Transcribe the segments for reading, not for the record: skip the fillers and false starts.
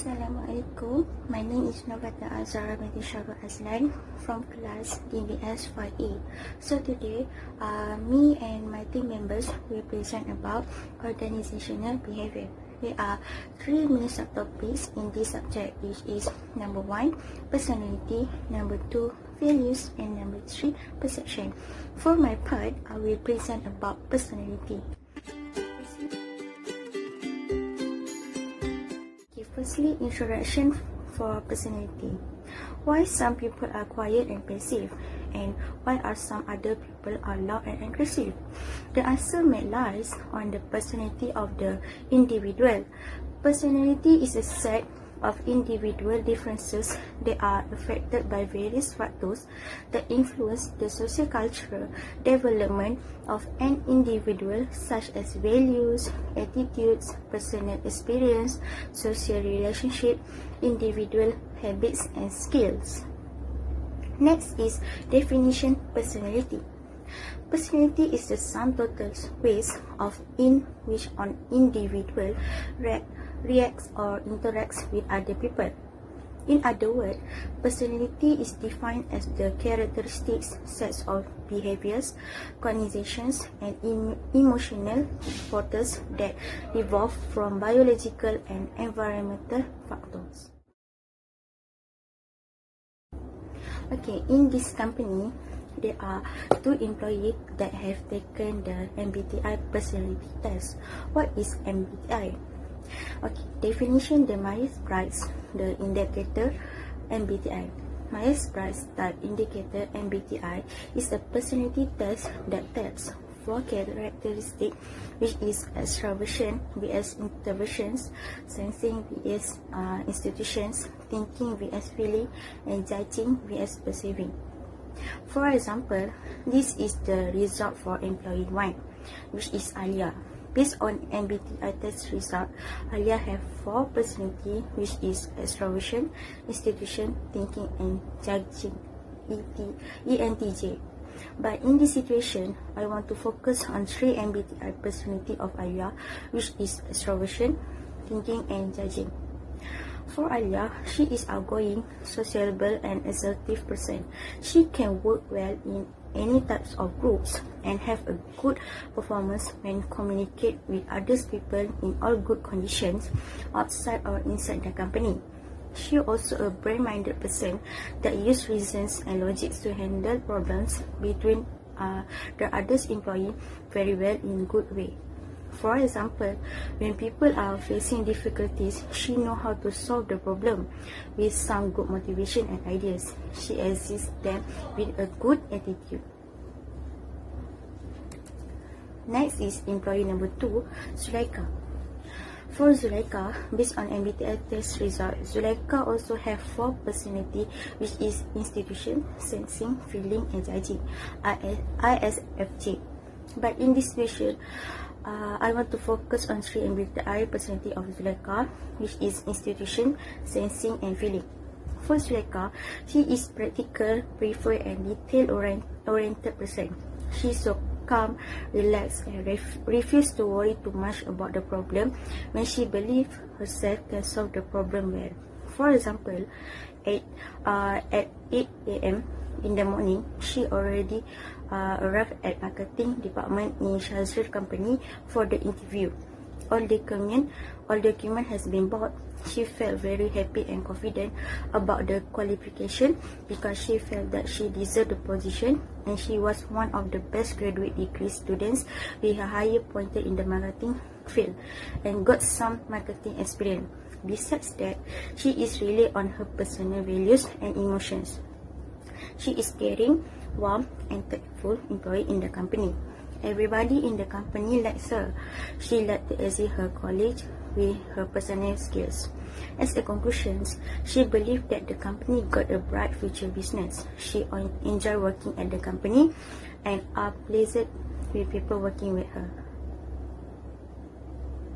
Assalamualaikum. My name is AlZahra Binti Shahrul Adzlan from class DBS 5A. So today, me and my team members will present about organizational behavior. There are three main subtopics in this subject, which is number 1, personality, number 2, values, and number 3, perception. For my part, I will present about personality. Firstly, introduction for personality. Why some people are quiet and passive, and why are some other people are loud and aggressive? The answer may lies on the personality of the individual. Personality is a set of individual differences that are affected by various factors that influence the socio-cultural development of an individual, such as values, attitudes, personal experience, social relationship, individual habits, and skills. Next is definition personality. Personality is the sum total ways of in which an individual reacts or interacts with other people. In other words, personality is defined as the characteristics, sets of behaviors, cognitions, and emotional factors that evolve from biological and environmental factors. Okay, in this company, there are 2 employees that have taken the MBTI personality test. What is MBTI? Okay, definition: the Myers-Briggs, the indicator MBTI. Myers-Briggs type indicator MBTI is a personality test that tests 4 characteristics, which is extraversion vs introversions, sensing vs institutions, thinking vs feeling, and judging vs perceiving. For example, this is the result for employee 1, which is Alya. Based on MBTI test result, Alya have 4 personality, which is extraversion, institution, thinking, and judging, ENTJ. But in this situation, I want to focus on 3 MBTI personality of Alya, which is extraversion, thinking, and judging. For Alya, she is outgoing, sociable, and assertive person. She can work well in any types of groups and have a good performance when communicate with others people in all good conditions outside or inside the company. She also a brain-minded person that use reasons and logics to handle problems between the others employee very well in good way. For example, when people are facing difficulties, she know how to solve the problem with some good motivation and ideas. She assists them with a good attitude. Next is employee number 2, Zulaikha. For Zulaikha, based on MBTI test result, Zulaikha also have 4 personality, which is institution, sensing, feeling, and judging, ISFJ. But in this situation, I want to focus on 3 MBTI personality of Zulaikha, which is institution, sensing, and feeling. For Zulaikha, she is practical, prefer, and detail-oriented person. She is so calm, relaxed, and refuse to worry too much about the problem when she believes herself can solve the problem well. For example, at 8 a.m. in the morning, she already arrived at marketing department in Shahrul company for the interview. All document has been bought. She felt very happy and confident about the qualification because she felt that she deserved the position, and she was one of the best graduate degree students with a higher pointed in the marketing field and got some marketing experience. Besides that, she is really on her personal values and emotions. She is caring, warm, and thoughtful employee in the company. Everybody in the company likes her. She likes to exceed her colleagues with her personal skills. As a conclusion, she believes that the company got a bright future business. She enjoy working at the company and are pleased with people working with her.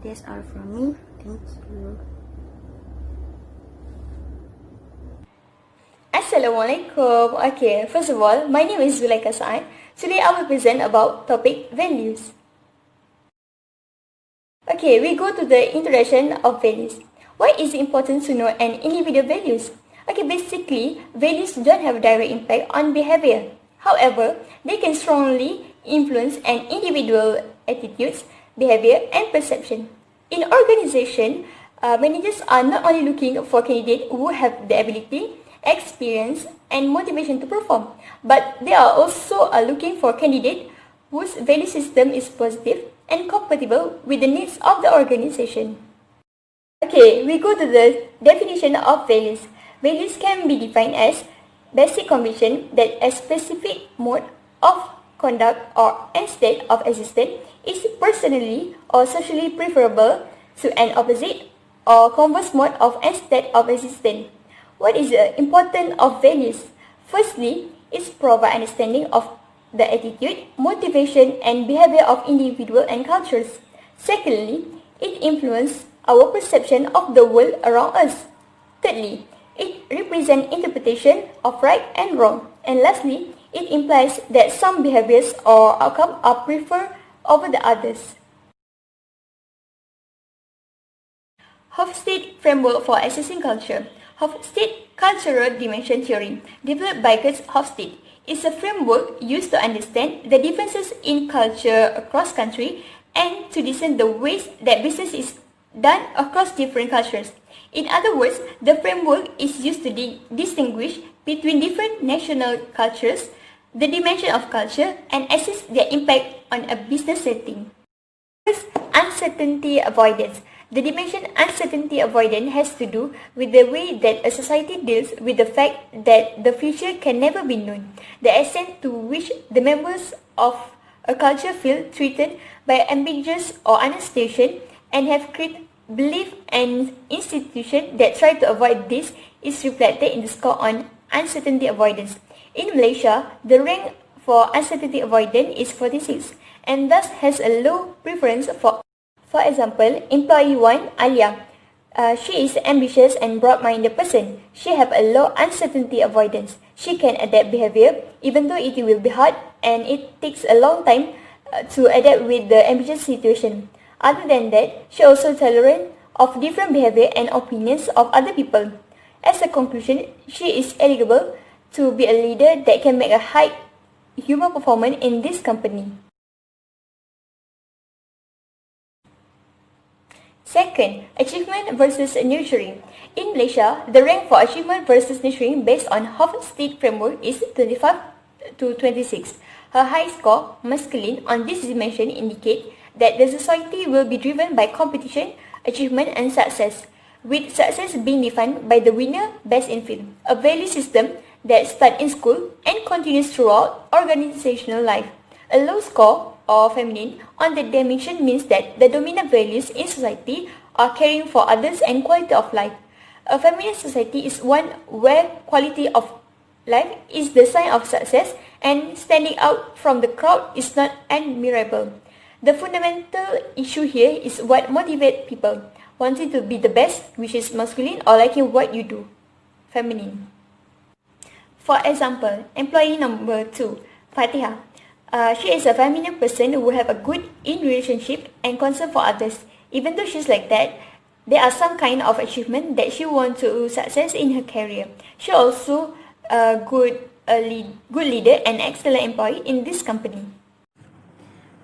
That's all from me. Thank you. Assalamualaikum. Okay, first of all, my name is Zulaikha Saad. Today I will present about topic values. Okay, we go to the introduction of values. Why is it important to know an individual values? Okay, basically, values don't have a direct impact on behavior. However, they can strongly influence an individual attitudes, behavior, and perception. In organization, managers are not only looking for candidates who have the ability, experience, and motivation to perform, but they are also looking for candidates whose value system is positive and compatible with the needs of the organization. Okay, we go to the definition of values. Values can be defined as basic conviction that a specific mode of conduct or a state of existence is personally or socially preferable to an opposite or converse mode of a state of existence. What is the importance of values? Firstly, it provides understanding of the attitude, motivation, and behavior of individuals and cultures. Secondly, it influences our perception of the world around us. Thirdly, it represents interpretation of right and wrong. And lastly, it implies that some behaviors or outcomes are preferred over the others. Hofstede Framework for Assessing Culture. Hofstede Cultural Dimension Theory, developed by Kurt Hofstede, is a framework used to understand the differences in culture across country and to discern the ways that business is done across different cultures. In other words, the framework is used to distinguish between different national cultures, the dimension of culture, and assess their impact on a business setting. First, uncertainty avoidance. The dimension uncertainty avoidance has to do with the way that a society deals with the fact that the future can never be known, the extent to which the members of a culture feel threatened by ambiguous or uncertain and have created belief and institutions that try to avoid this is reflected in the score on uncertainty avoidance. In Malaysia, the rank for uncertainty avoidance is 46 and thus has a low preference for example, employee 1, Alya. She is ambitious and broad-minded person. She have a low uncertainty avoidance. She can adapt behavior even though it will be hard and it takes a long time to adapt with the ambiguous situation. Other than that, she also tolerant of different behavior and opinions of other people. As a conclusion, she is eligible to be a leader that can make a high human performance in this company. Second, achievement versus nurturing. In Malaysia, the rank for achievement versus nurturing based on Hofstede framework is 25 to 26. Her high score, masculine, on this dimension indicate that the society will be driven by competition, achievement, and success, with success being defined by the winner best in field, a value system that starts in school and continues throughout organizational life. A low score, or feminine, on the dimension means that the dominant values in society are caring for others and quality of life. A feminine society is one where quality of life is the sign of success and standing out from the crowd is not admirable. The fundamental issue here is what motivates people, wanting to be the best, which is masculine, or liking what you do, feminine. For example, employee number 2, Fatehah. She is a feminine person who have a good in relationship and concern for others. Even though she's like that, there are some kind of achievement that she wants to success in her career. She also a good leader and excellent employee in this company.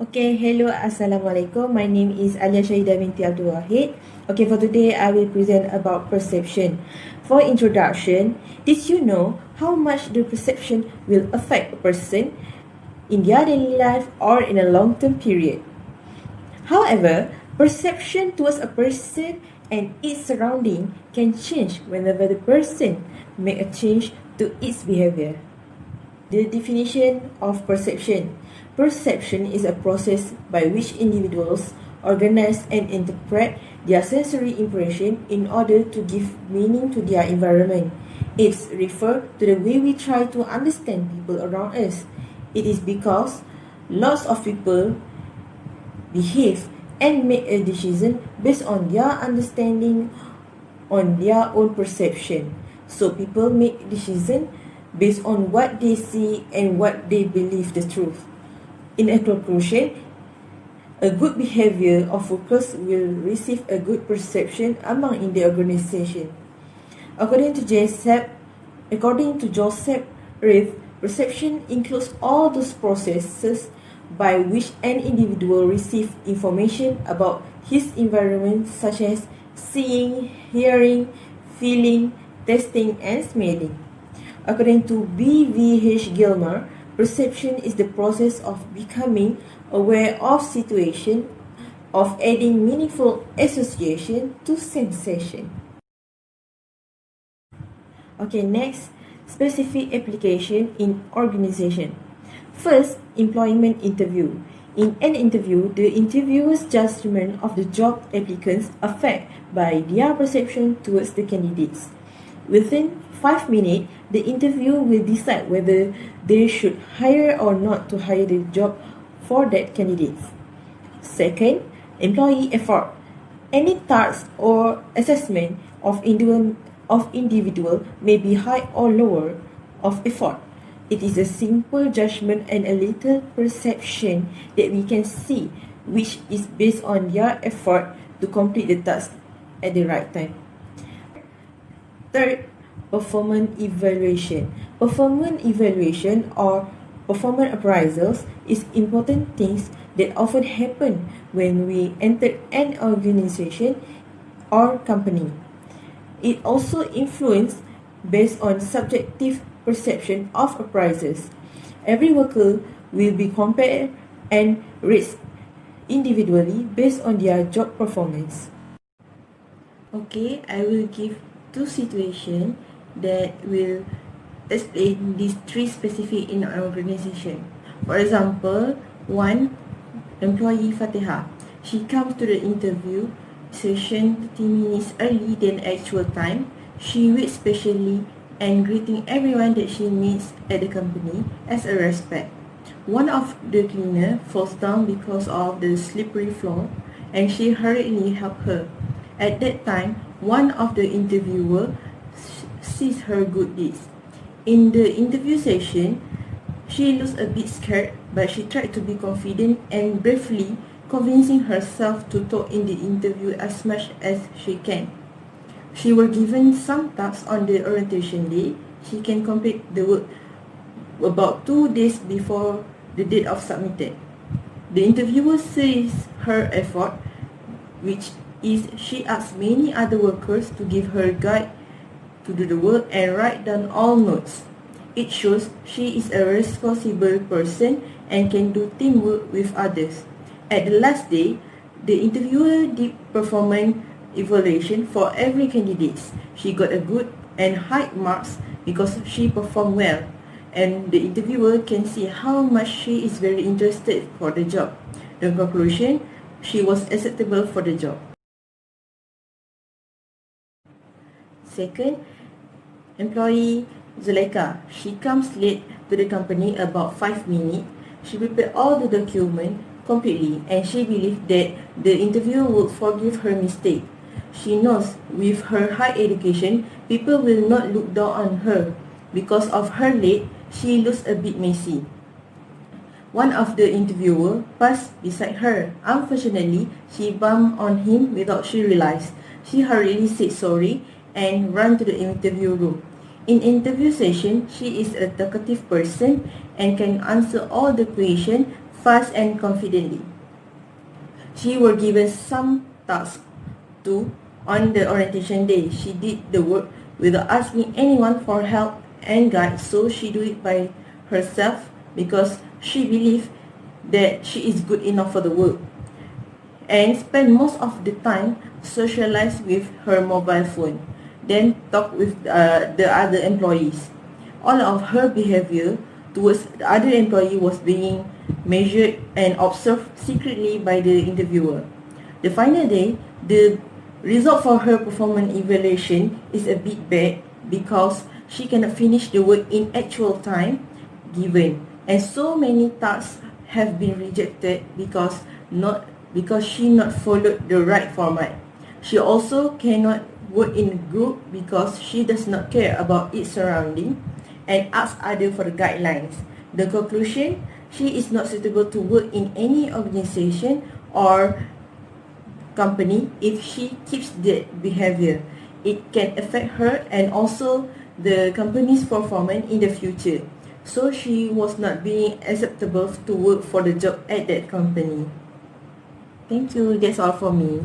Okay, hello, Assalamualaikum. My name is Alya Shahidah Binti Abdul Wahid. Okay, for today I will present about perception. For introduction, did you know how much the perception will affect a person in their daily life or in a long-term period? However, perception towards a person and its surrounding can change whenever the person make a change to its behavior. The definition of perception. Perception is a process by which individuals organize and interpret their sensory impression in order to give meaning to their environment. It's referred to the way we try to understand people around us. It is because lots of people behave and make a decision based on their understanding on their own perception. So people make decisions based on what they see and what they believe the truth. In a conclusion, A good behavior of workers will receive a good perception among in the organization. According to Joseph Reeve, perception includes all those processes by which an individual receives information about his environment, such as seeing, hearing, feeling, tasting, and smelling. According to B.V.H. Gilmer, perception is the process of becoming aware of situation, of adding meaningful association to sensation. Okay, next, specific application in organization. First, employment interview. In an interview, the interviewer's judgment of the job applicants affected by their perception towards the candidates. Within 5 minutes, the interviewer will decide whether they should hire or not to hire the job for that candidate. Second, employee effort. Any task or assessment of individual may be high or lower of effort. It is a simple judgment and a little perception that we can see, which is based on their effort to complete the task at the right time. Third, performance evaluation. Performance evaluation or performance appraisals is important things that often happen when we enter an organization or company. It also influences based on subjective perception of appraisals. Every worker will be compared and rated individually based on their job performance. Okay, I will give two situations that will explain these three specific in our organization. For example, one, employee Fatehah. She comes to the interview session 30 minutes early than actual time. She waits patiently and greeting everyone that she meets at the company as a respect. One of the cleaner falls down because of the slippery floor and she hurriedly helps her. At that time, one of the interviewer sees her good deeds. In the interview session, she looks a bit scared, but she tried to be confident and bravely convincing herself to talk in the interview as much as she can. She was given some tasks on the orientation day. She can complete the work about 2 days before the date of submitted. The interviewer sees her effort, which is she asks many other workers to give her a guide to do the work and write down all notes. It shows she is a responsible person and can do teamwork with others. At the last day, the interviewer did performance evaluation for every candidate. She got a good and high marks because she performed well, and the interviewer can see how much she is very interested for the job. The conclusion, she was acceptable for the job. Second, employee Zulaikha. She comes late to the company about 5 minutes. She prepared all the documents completely and she believed that the interviewer would forgive her mistake. She knows with her high education, people will not look down on her. Because of her late, she looks a bit messy. One of the interviewer passed beside her. Unfortunately, she bumped on him without she realized. She hurriedly said sorry and ran to the interview room. In interview session, she is a talkative person and can answer all the questions fast and confidently. She was given some tasks too on the orientation day. She did the work without asking anyone for help and guide, so she do it by herself because she believed that she is good enough for the work, and spend most of the time socialize with her mobile phone, then talk with the other employees. All of her behavior towards the other employee was being measured and observed secretly by the interviewer. The final day, the result for her performance evaluation is a bit bad because she cannot finish the work in actual time given, and so many tasks have been rejected because she not followed the right format. She also cannot work in a group because she does not care about its surrounding and ask others for the guidelines. The conclusion, she is not suitable to work in any organization or company if she keeps that behavior. It can affect her and also the company's performance in the future. So she was not being acceptable to work for the job at that company. Thank you. That's all for me.